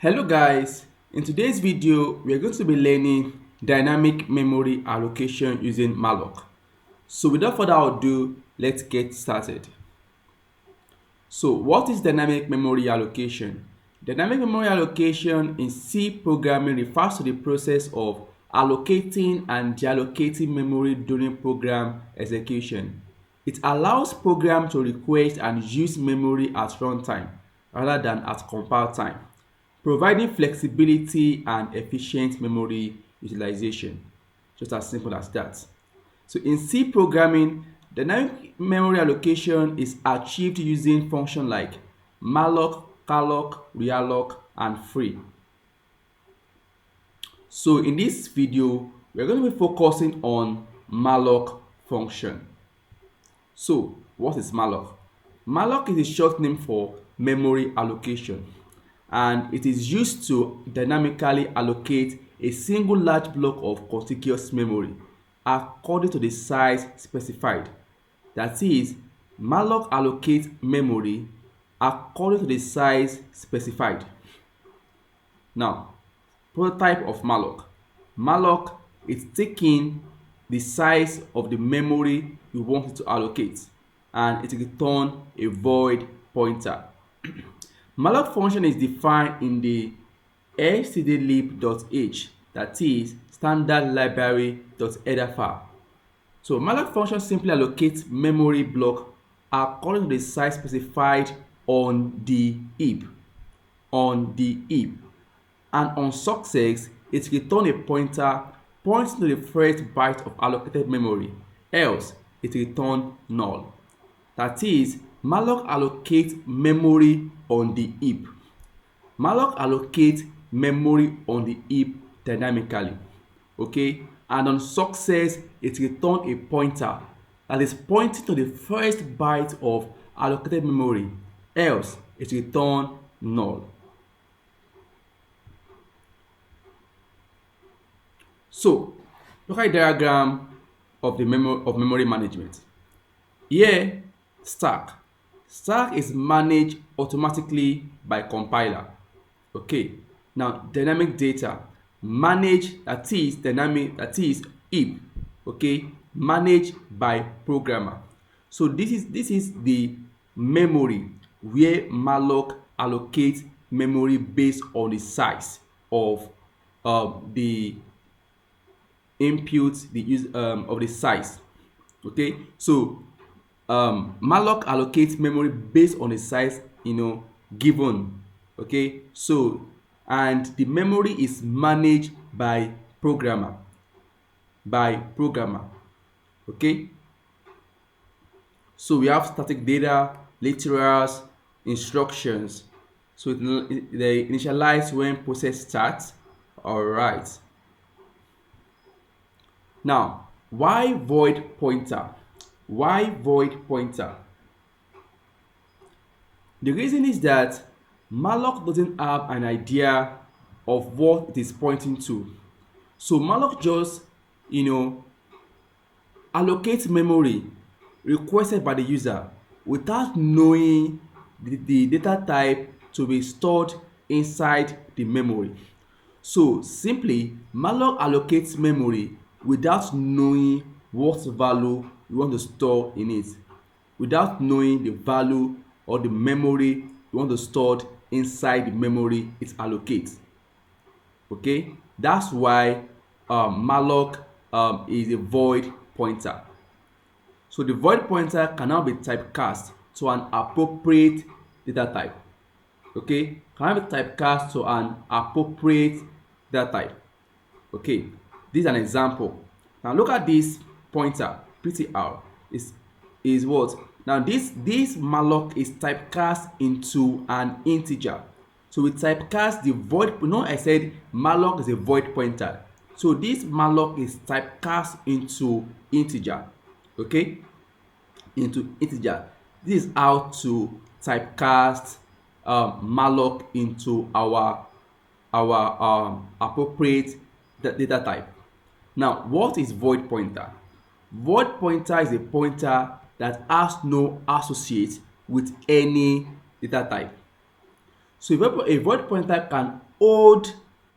Hello guys, in today's video we are going to be learning dynamic memory allocation using malloc. So without further ado, let's get started. So what is dynamic memory allocation? Dynamic memory allocation in C programming refers to the process of allocating and deallocating memory during program execution. It allows program to request and use memory at runtime rather than at compile time, providing flexibility and efficient memory utilization. Just as simple as that. So in C programming, dynamic memory allocation is achieved using functions like malloc, calloc, realloc, and free. So in this video, we're going to be focusing on malloc function. So what is malloc? Malloc is a short name for memory allocation, and it is used to dynamically allocate a single large block of contiguous memory according to the size specified. That is, malloc allocates memory according to the size specified. Now, prototype of malloc. Malloc is taking the size of the memory you want it to allocate, and it returns a void pointer. Malloc function is defined in the stdlib.h, that is standard library.header file. So malloc function simply allocates memory block according to the size specified on the heap. And on success, it returns a pointer pointing to the first byte of allocated memory, else it returns null. That is, malloc allocates memory on the heap. Malloc allocates memory on the heap dynamically. Okay, and on success, it returns a pointer that is pointing to the first byte of allocated memory, else it returns null. So look at the diagram of the memory management. Here, stack. Stack is managed automatically by compiler. Okay. Now dynamic data managed, that is dynamic, that is heap. Okay, managed by programmer. So this is the memory where malloc allocates memory based on the size of the input, the use of the size. Okay, so malloc allocates memory based on the size given. Okay, so and the memory is managed by programmer. Okay, so we have static data, literals, instructions. So they initialize when process starts. All right. Now, why void pointer? Why void pointer? The reason is that malloc doesn't have an idea of what it is pointing to. So malloc just, allocates memory requested by the user without knowing the data type to be stored inside the memory. So simply, malloc allocates memory without knowing what value you want to store in it, without knowing the value or the memory you want to store inside the memory it allocates. Okay, that's why malloc is a void pointer. So the void pointer can now be typecast to an appropriate data type. Okay, can be typecast to an appropriate data type. Okay, this is an example. Now look at this pointer ptr is what? Now this malloc is typecast into an integer. So we typecast the void. I said malloc is a void pointer. So this malloc is typecast into integer. Okay, into integer. This is how to typecast malloc into our appropriate data type. Now, what is void pointer? Void pointer is a pointer that has no associate with any data type. So a void pointer can hold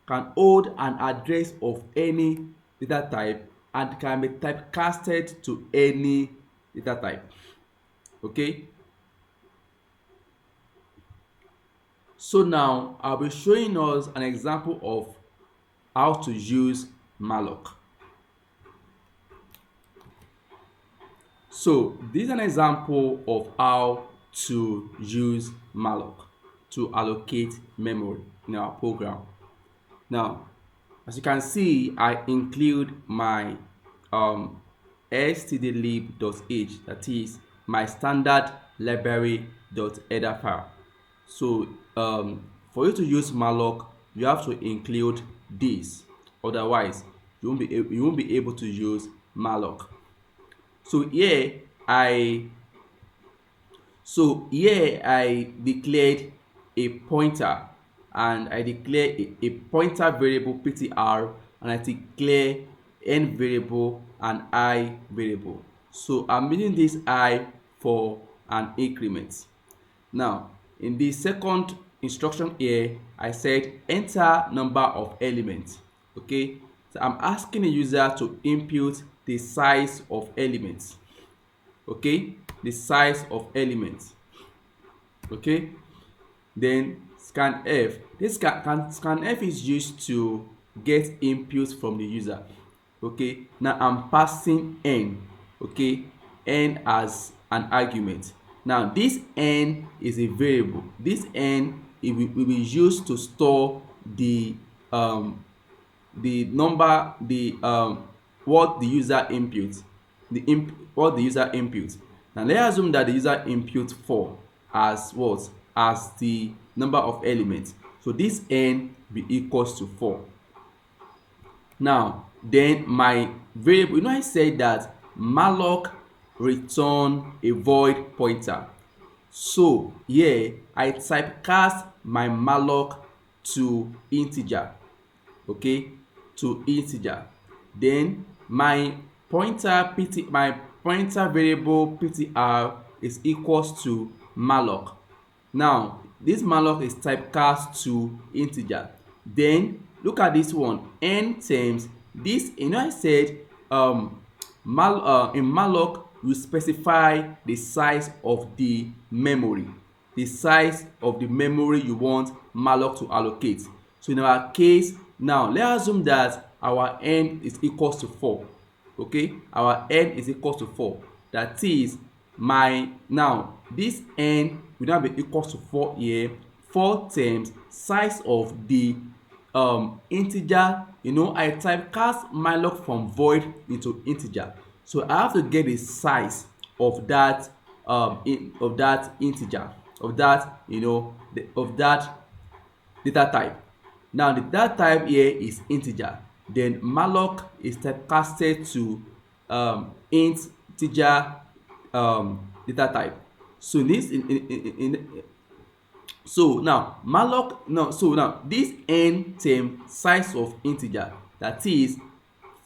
an address of any data type and can be typecasted to any data type. Okay. So now I'll be showing us an example of how to use malloc. So this is an example of how to use malloc to allocate memory in our program. Now, as you can see, I include my stdlib.h, that is my standard library.header file. So for you to use malloc, you have to include this. Otherwise, you won't be able to use malloc. So here I declared a pointer, and I declare a pointer variable ptr, and I declare n variable and I variable. So I'm using this I for an increment. Now in the second instruction here, I said enter number of elements. Okay, so I'm asking the user to input the size of elements. Okay, the size of elements. Okay, then scanf. This scanf is used to get input from the user. Okay, now I'm passing n. Okay, n as an argument. Now this n is a variable. This n will be used to store the number, what the user inputs, what the user inputs. Now let's assume that the user input 4 as what, as the number of elements. So this n be equals to 4. Now then my variable, I said that malloc return a void pointer. So here I typecast my malloc to integer. Okay, to integer. Then my pointer variable ptr is equals to malloc. Now this malloc is typecast to integer. Then look at this one, n times this. I said in malloc you specify the size of the memory, you want malloc to allocate. So in our case, now let's assume that our n is equals to 4. Okay, our n is equals to 4. That is now this n will now be equals to 4 here. 4 times size of the integer. I typecast malloc from void into integer, so I have to get the size of that integer, of that of that data type. Now the data type here is integer. Then malloc is typecasted to integer data type. So this so now this n times size of integer, that is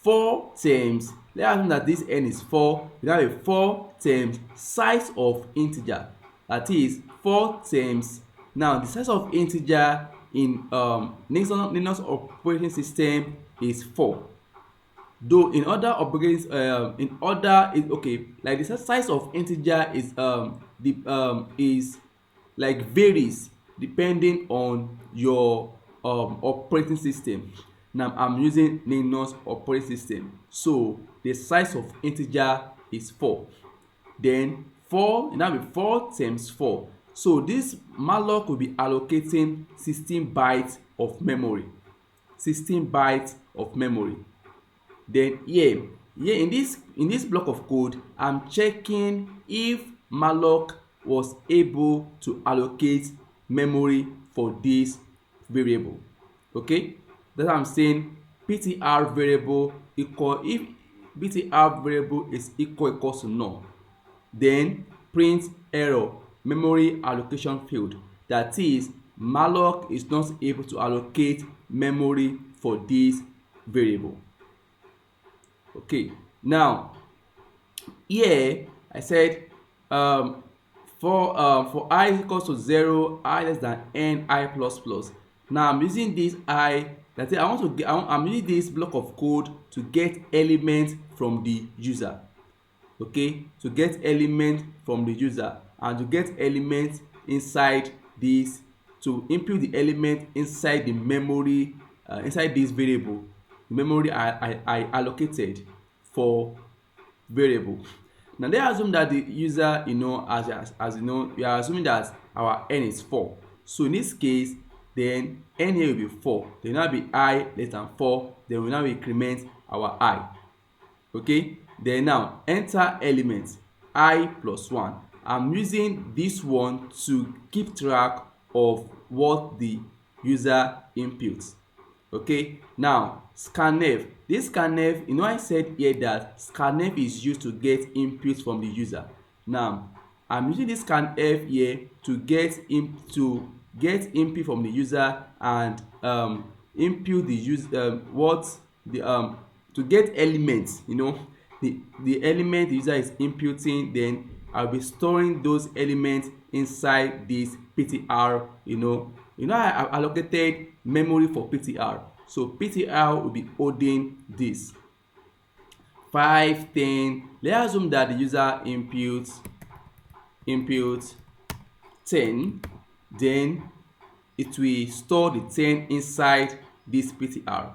4 times, let's assume that this n is 4. We have a 4 times size of integer, that is 4 times. Now the size of integer in Linux operating system is 4. Though in other operating like the size of integer is like varies depending on your operating system. Now I'm using Linux operating system, so the size of integer is 4. Then 4, now be 4 times 4. So this malloc will be allocating 16 bytes of memory. 16 bytes of memory. Then here in this block of code, I'm checking if malloc was able to allocate memory for this variable. Okay, that's what I'm saying. ptr variable equal, if ptr variable is equals to null, then print error, memory allocation failed. That is, malloc is not able to allocate memory for this variable. Okay, now here I said for I equals to 0, I less than n, I plus plus. Now I'm using this I, that is I want to get, I'm using this block of code to get elements from the user. Okay, to get elements from the user and to get elements inside this, to input the element inside the memory, inside this variable, the memory I allocated for variable. Now let's assume that the user, as you know, we are assuming that our n is 4. So in this case, then n here will be 4, then now be I less than 4, then we now increment our I. Okay, then now enter element I plus 1. I'm using this one to keep track of what the user inputs. Okay, now scanf. This scanf, I said here that scanf is used to get inputs from the user. Now I'm using this scanf here to get input from the user and input the user to get elements, the element the user is inputting. Then I'll be storing those elements inside this ptr. I have allocated memory for ptr, so ptr will be holding this 5, 10. Let's assume that the user inputs 10, then it will store the 10 inside this ptr.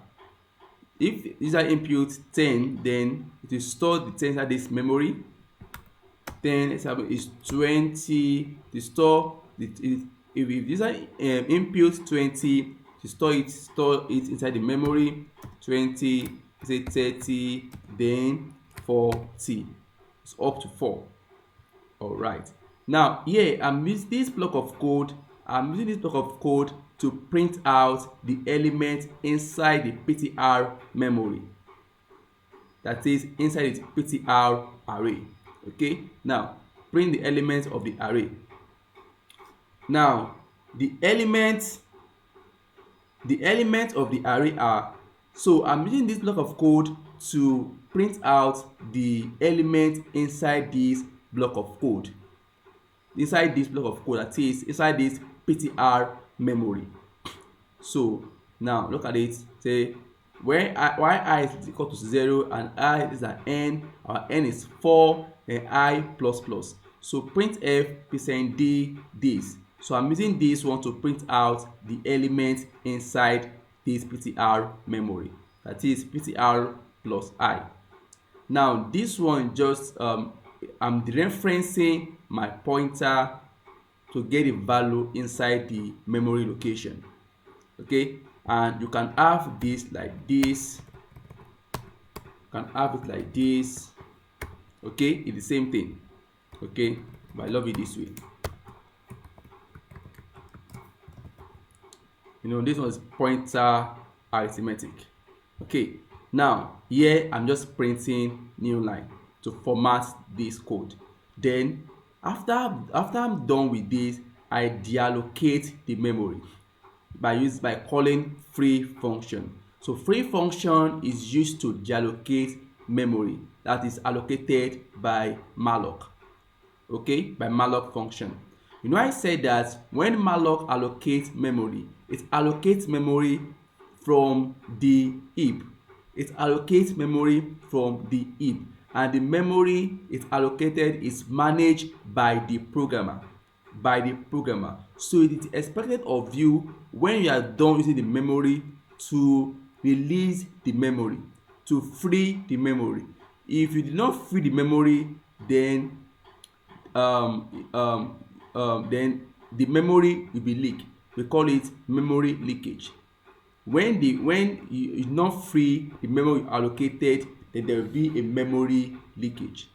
If user input 10, then it will store the 10 inside this memory. 10 is 20 to store if user input 20 to store it inside the memory. 20, say 30, then 40. It's up to 4. All right. Now here I'm using this block of code. To print out the element inside the ptr memory, that is inside the ptr array. Okay, now print the elements of the array. Now the elements of the array are, so I'm using this block of code to print out the element inside this block of code, that is inside this ptr memory. So now look at it. Say when I is equal to 0 and I is an n, our n is 4 and I plus plus. So printf %d this. So I'm using this one to print out the element inside this ptr memory, that is ptr plus I. Now this one just I'm referencing my pointer to get the value inside the memory location. Okay, and you can have this like this, okay, it's the same thing. Okay, but I love it this way. This one's pointer arithmetic. Okay, now here I'm just printing new line to format this code. Then after I'm done with this, I deallocate the memory by calling free function. So free function is used to deallocate memory that is allocated by malloc. Okay, by malloc function. I said that when malloc allocates memory, it allocates memory from the heap. And the memory it allocated is managed by the programmer. So it is expected of you, when you are done using the memory, to release the memory, to free the memory. If you did not free the memory, then the memory will be leaked. We call it memory leakage. When you not free the memory allocated, then there will be a memory leakage.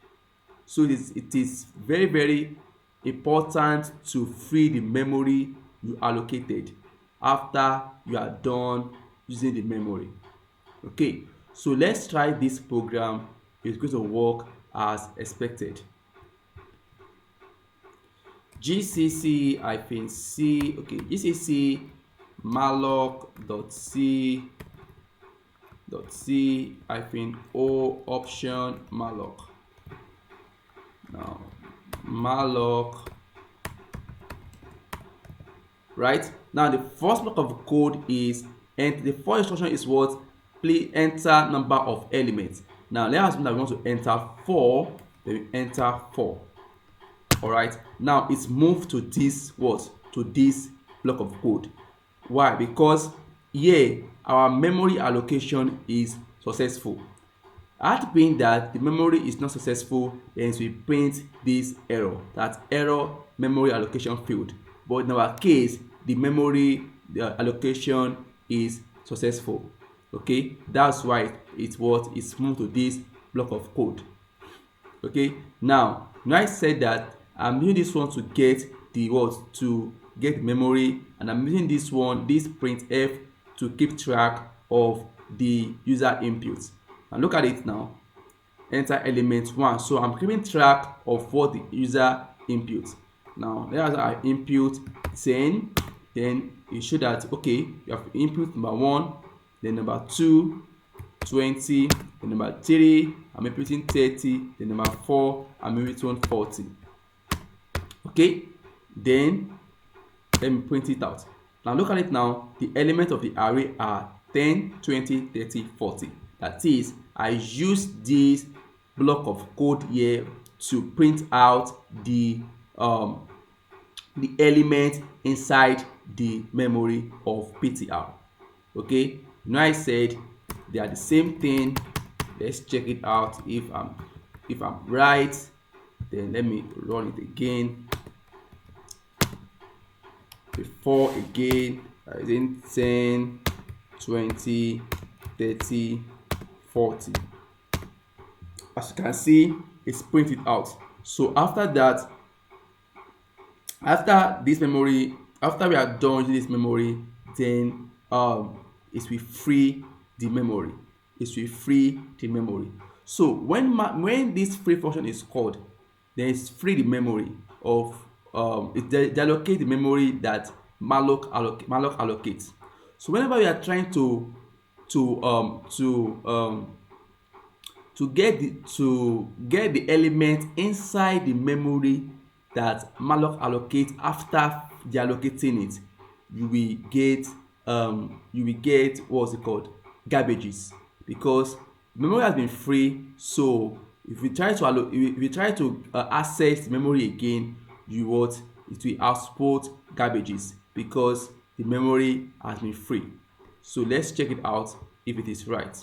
So it is very, very important to free the memory you allocated after you are done using the memory. Okay, so let's try this program. It's going to work as expected. gcc-c, okay, gcc malloc.c-o option malloc. Now malloc right? Now the first block of code is, and the first instruction is what? Please enter number of elements. Now let's assume that we want to enter 4, then we enter 4. All right, now it's moved to this what? To this block of code. Why? Because here our memory allocation is successful. Had been that the memory is not successful, then we print this error, that error memory allocation failed. But in our case, the memory allocation is successful. Okay, that's why it's what is moved to this block of code. Okay, now I said that I'm using this one to get the what? To get memory, and I'm using this one, this printf, to keep track of the user inputs. And look at it now, enter element 1. So I'm keeping track of what the user inputs. Now let's I input 10, then it show that okay, you have input number 1, then number 2, 20, then number 3, I'm inputting 30, then number 4, I'm inputting 40. Okay, then let me print it out. Now look at it now, the elements of the array are 10, 20, 30, 40. That is, I use this block of code here to print out the element inside the memory of PTR. Okay, now I said they are the same thing. Let's check it out. If I'm right, then let me run it again. Before again, I think 10, 20, 30, 40. As you can see, it's printed out. So after that, after this memory, after we are done using this memory, then it will free the memory. It will free the memory. So when this free function is called, then it's free the memory of it allocate the memory that malloc allocates. So whenever we are trying to get the element inside the memory that malloc allocates, after deallocating it, you will get what's it called, garbages, because memory has been free. So if we try to access the memory again, it will output garbages because the memory has been free. So let's check it out if it is right.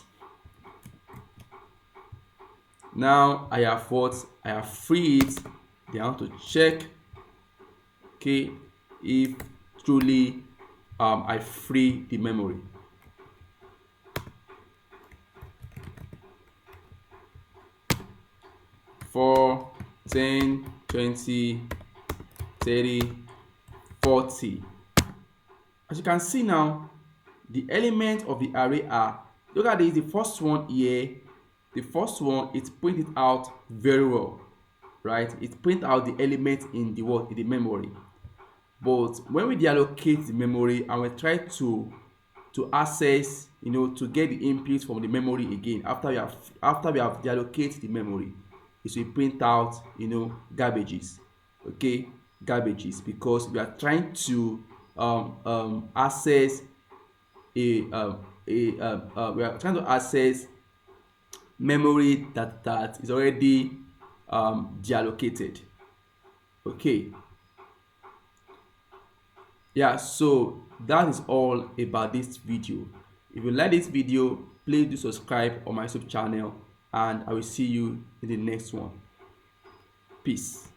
Now I have freed it. Then I want to check, okay, if truly I free the memory. For 10, 20, 30, 40. As you can see now, the elements of the array are, look at this, the first one here, the first one, it's printed out very well, right? It print out the element in the what, in the memory. But when we deallocate the memory and we try to access, to get the input from the memory again, after we have deallocated the memory, it will print out, garbages. Okay, garbages, because we are trying to access we are trying to access memory that is already deallocated. Okay, yeah, so that is all about this video. If you like this video, please do subscribe on my YouTube channel, and I will see you in the next one. Peace.